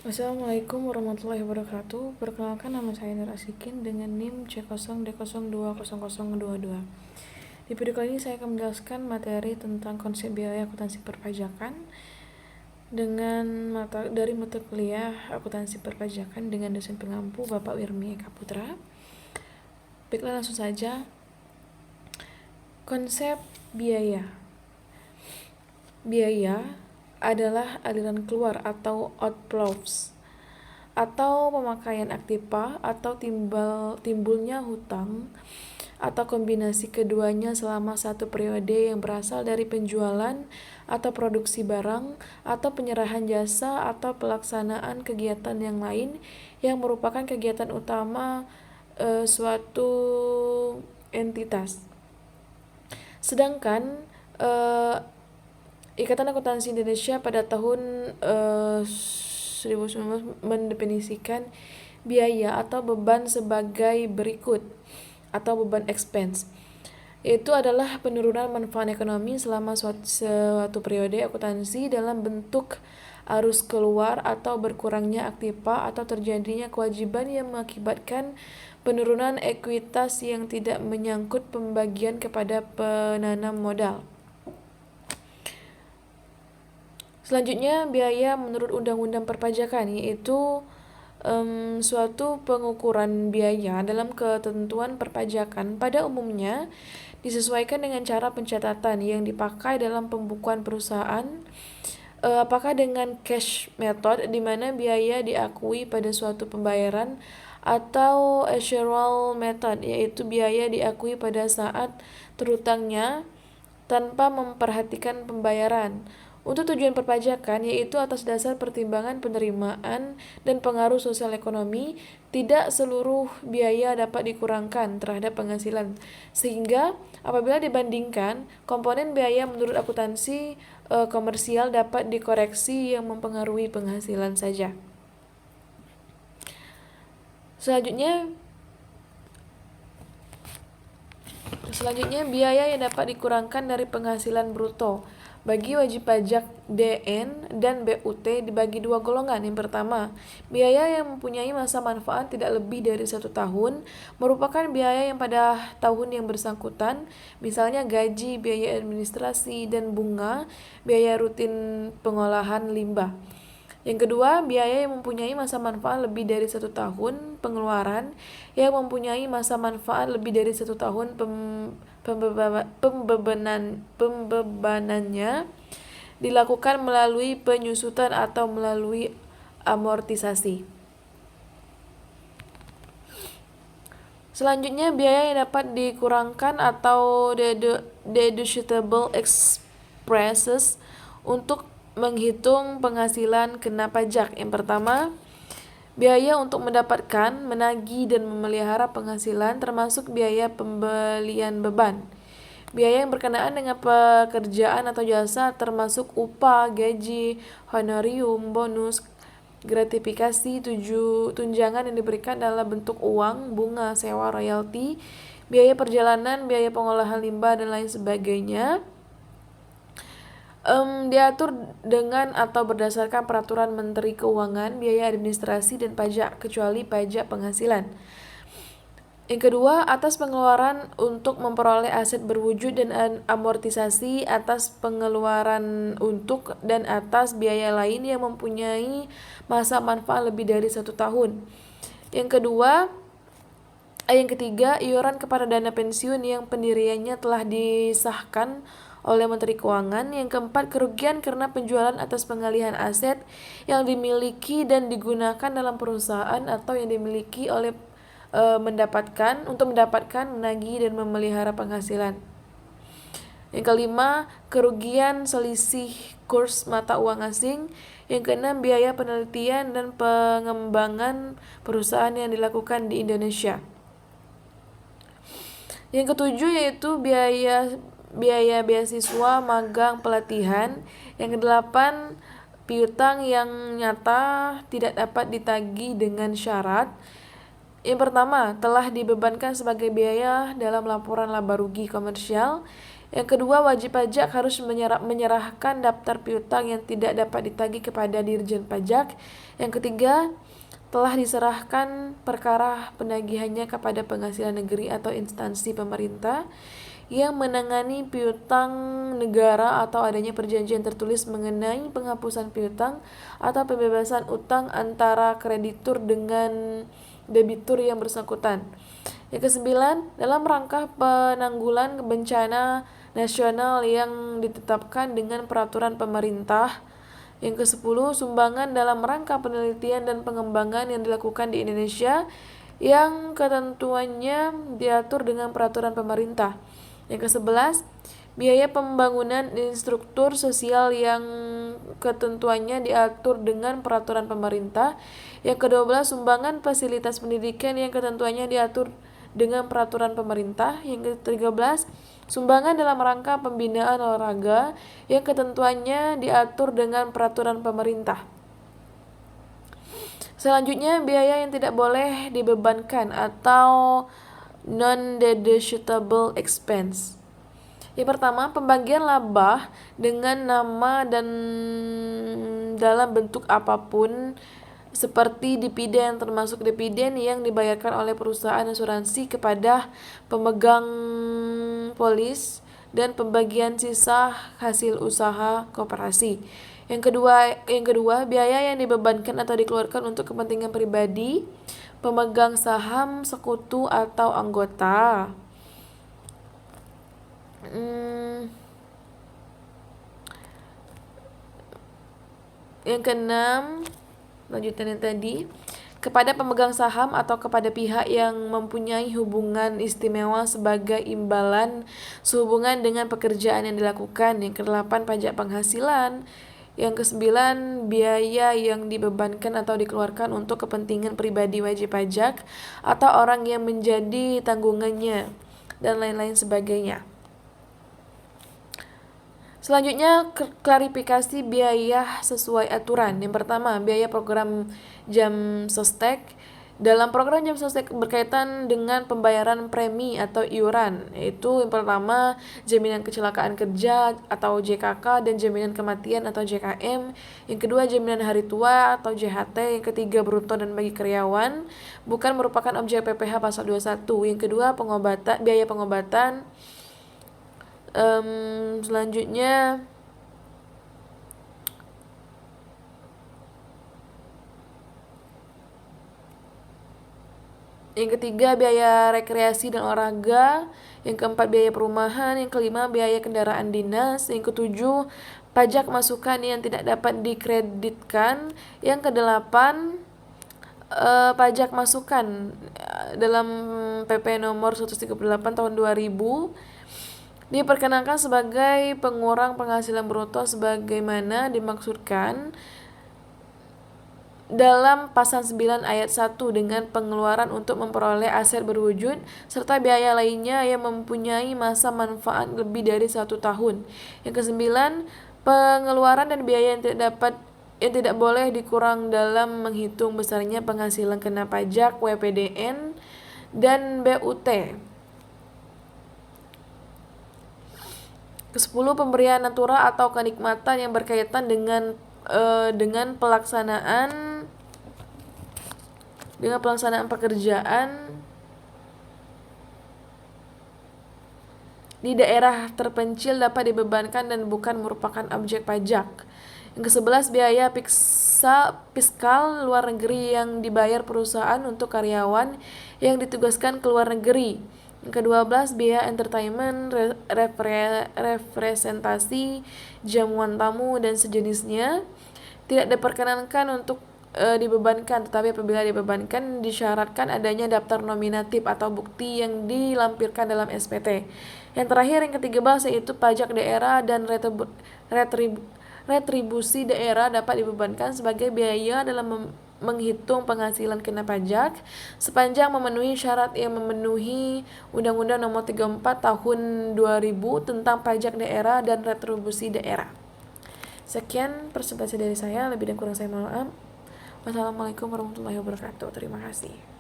Assalamualaikum warahmatullahi wabarakatuh. Perkenalkan, nama saya Nur Asikin dengan NIM C0D0200022. Di video kali ini saya akan menjelaskan materi tentang konsep biaya akuntansi perpajakan dari mata kuliah akuntansi perpajakan dengan dosen pengampu Bapak Wirmi Eka Putra. Baiklah, langsung saja. Konsep biaya. Biaya adalah aliran keluar atau outflows atau pemakaian aktiva atau timbulnya hutang atau kombinasi keduanya selama satu periode yang berasal dari penjualan atau produksi barang atau penyerahan jasa atau pelaksanaan kegiatan yang lain yang merupakan kegiatan utama suatu entitas. Sedangkan Ikatan Akuntansi Indonesia pada tahun 2019 mendefinisikan biaya atau beban sebagai berikut atau beban expense. Itu adalah penurunan manfaat ekonomi selama suatu periode akuntansi dalam bentuk arus keluar atau berkurangnya aktiva atau terjadinya kewajiban yang mengakibatkan penurunan ekuitas yang tidak menyangkut pembagian kepada penanam modal. Selanjutnya, biaya menurut Undang-Undang Perpajakan, yaitu suatu pengukuran biaya dalam ketentuan perpajakan pada umumnya disesuaikan dengan cara pencatatan yang dipakai dalam pembukuan perusahaan, apakah dengan cash method di mana biaya diakui pada suatu pembayaran, atau accrual method yaitu biaya diakui pada saat terhutangnya tanpa memperhatikan pembayaran. Untuk tujuan perpajakan, yaitu atas dasar pertimbangan penerimaan dan pengaruh sosial ekonomi, tidak seluruh biaya dapat dikurangkan terhadap penghasilan. Sehingga apabila dibandingkan, komponen biaya menurut akuntansi komersial dapat dikoreksi yang mempengaruhi penghasilan saja. Selanjutnya, biaya yang dapat dikurangkan dari penghasilan bruto. Bagi wajib pajak DN dan BUT dibagi dua golongan. Yang pertama, biaya yang mempunyai masa manfaat tidak lebih dari 1 tahun, merupakan biaya yang pada tahun yang bersangkutan, misalnya gaji, biaya administrasi, dan bunga, biaya rutin pengolahan limbah. Yang kedua, biaya yang mempunyai masa manfaat lebih dari 1 tahun, pengeluaran yang mempunyai masa manfaat lebih dari 1 tahun, pembebanannya dilakukan melalui penyusutan atau melalui amortisasi. Selanjutnya, biaya yang dapat dikurangkan atau deductible expenses untuk menghitung penghasilan kena pajak. Yang pertama, biaya untuk mendapatkan, menagih, dan memelihara penghasilan termasuk biaya pembelian beban. Biaya yang berkenaan dengan pekerjaan atau jasa termasuk upah, gaji, honorium, bonus, gratifikasi, tunjangan yang diberikan dalam bentuk uang, bunga, sewa, royalti, biaya perjalanan, biaya pengolahan limbah, dan lain sebagainya. Diatur dengan atau berdasarkan peraturan Menteri Keuangan, biaya administrasi dan pajak, kecuali pajak penghasilan. Yang kedua, atas pengeluaran untuk memperoleh aset berwujud dan amortisasi atas pengeluaran untuk dan atas biaya lain yang mempunyai masa manfaat lebih dari 1 tahun. Yang ketiga, iuran kepada dana pensiun yang pendiriannya telah disahkan oleh Menteri Keuangan. Yang keempat, kerugian karena penjualan atas pengalihan aset yang dimiliki dan digunakan dalam perusahaan atau yang dimiliki oleh untuk mendapatkan, menagih, dan memelihara penghasilan. Yang kelima, kerugian selisih kurs mata uang asing. Yang keenam, biaya penelitian dan pengembangan perusahaan yang dilakukan di Indonesia. Yang ketujuh yaitu biaya beasiswa, magang, pelatihan. Yang kedelapan, piutang yang nyata tidak dapat ditagih dengan syarat. Yang pertama, telah dibebankan sebagai biaya dalam laporan laba rugi komersial. Yang kedua, wajib pajak harus menyerahkan daftar piutang yang tidak dapat ditagih kepada Dirjen Pajak. Yang ketiga, telah diserahkan perkara penagihannya kepada penghasilan negeri atau instansi pemerintah yang menangani piutang negara atau adanya perjanjian tertulis mengenai penghapusan piutang atau pembebasan utang antara kreditur dengan debitur yang bersangkutan. Yang kesembilan, dalam rangka penanggulan bencana nasional yang ditetapkan dengan peraturan pemerintah. Yang kesepuluh, sumbangan dalam rangka penelitian dan pengembangan yang dilakukan di Indonesia yang ketentuannya diatur dengan peraturan pemerintah. Yang ke-11, biaya pembangunan infrastruktur sosial yang ketentuannya diatur dengan peraturan pemerintah. Yang ke-12, sumbangan fasilitas pendidikan yang ketentuannya diatur dengan peraturan pemerintah. Yang ke-13, sumbangan dalam rangka pembinaan olahraga yang ketentuannya diatur dengan peraturan pemerintah. Selanjutnya, biaya yang tidak boleh dibebankan atau non-deductible expense. Yang pertama, pembagian laba dengan nama dan dalam bentuk apapun seperti dividen, termasuk dividen yang dibayarkan oleh perusahaan asuransi kepada pemegang polis, dan pembagian sisa hasil usaha koperasi. Yang kedua, biaya yang dibebankan atau dikeluarkan untuk kepentingan pribadi, pemegang saham, sekutu atau anggota. Yang keenam, lanjutannya tadi, kepada pemegang saham atau kepada pihak yang mempunyai hubungan istimewa sebagai imbalan sehubungan dengan pekerjaan yang dilakukan. Yang kedelapan, pajak penghasilan. Yang kesembilan, biaya yang dibebankan atau dikeluarkan untuk kepentingan pribadi wajib pajak atau orang yang menjadi tanggungannya, dan lain-lain sebagainya. Selanjutnya, klarifikasi biaya sesuai aturan. Yang pertama, biaya program Jam Sostek. Dalam program Jam Sostek berkaitan dengan pembayaran premi atau iuran, yaitu yang pertama jaminan kecelakaan kerja atau JKK dan jaminan kematian atau JKM. Yang kedua, jaminan hari tua atau JHT. Yang ketiga, bruto dan bagi karyawan bukan merupakan objek PPh pasal 21. Yang kedua, biaya pengobatan. Selanjutnya, yang ketiga, biaya rekreasi dan olahraga. Yang keempat, biaya perumahan. Yang kelima, biaya kendaraan dinas. Yang ketujuh, pajak masukan yang tidak dapat dikreditkan. Yang kedelapan, pajak masukan dalam PP nomor 138 tahun 2000 diperkenankan sebagai pengurang penghasilan bruto sebagaimana dimaksudkan dalam pasal 9 ayat 1 dengan pengeluaran untuk memperoleh aset berwujud serta biaya lainnya yang mempunyai masa manfaat lebih dari 1 tahun. Yang kesembilan, pengeluaran dan biaya yang tidak boleh dikurang dalam menghitung besarnya penghasilan kena pajak, WPDN, dan BUT. Ke-10, pemberian natura atau kenikmatan yang berkaitan dengan pelaksanaan pekerjaan di daerah terpencil dapat dibebankan dan bukan merupakan objek pajak. Yang ke-11, biaya fiskal luar negeri yang dibayar perusahaan untuk karyawan yang ditugaskan ke luar negeri. Yang ke-12, biaya entertainment, representasi, jamuan tamu, dan sejenisnya tidak diperkenankan untuk dibebankan, tetapi apabila dibebankan disyaratkan adanya daftar nominatif atau bukti yang dilampirkan dalam SPT. Yang terakhir, yang ke-13, yaitu pajak daerah dan retribusi daerah dapat dibebankan sebagai biaya dalam menghitung penghasilan kena pajak sepanjang memenuhi syarat yang memenuhi Undang-Undang Nomor 34 Tahun 2000 tentang pajak daerah dan retribusi daerah. Sekian presentasi dari saya, lebih dan kurang saya mohon maaf. Wassalamualaikum warahmatullahi wabarakatuh. Terima kasih.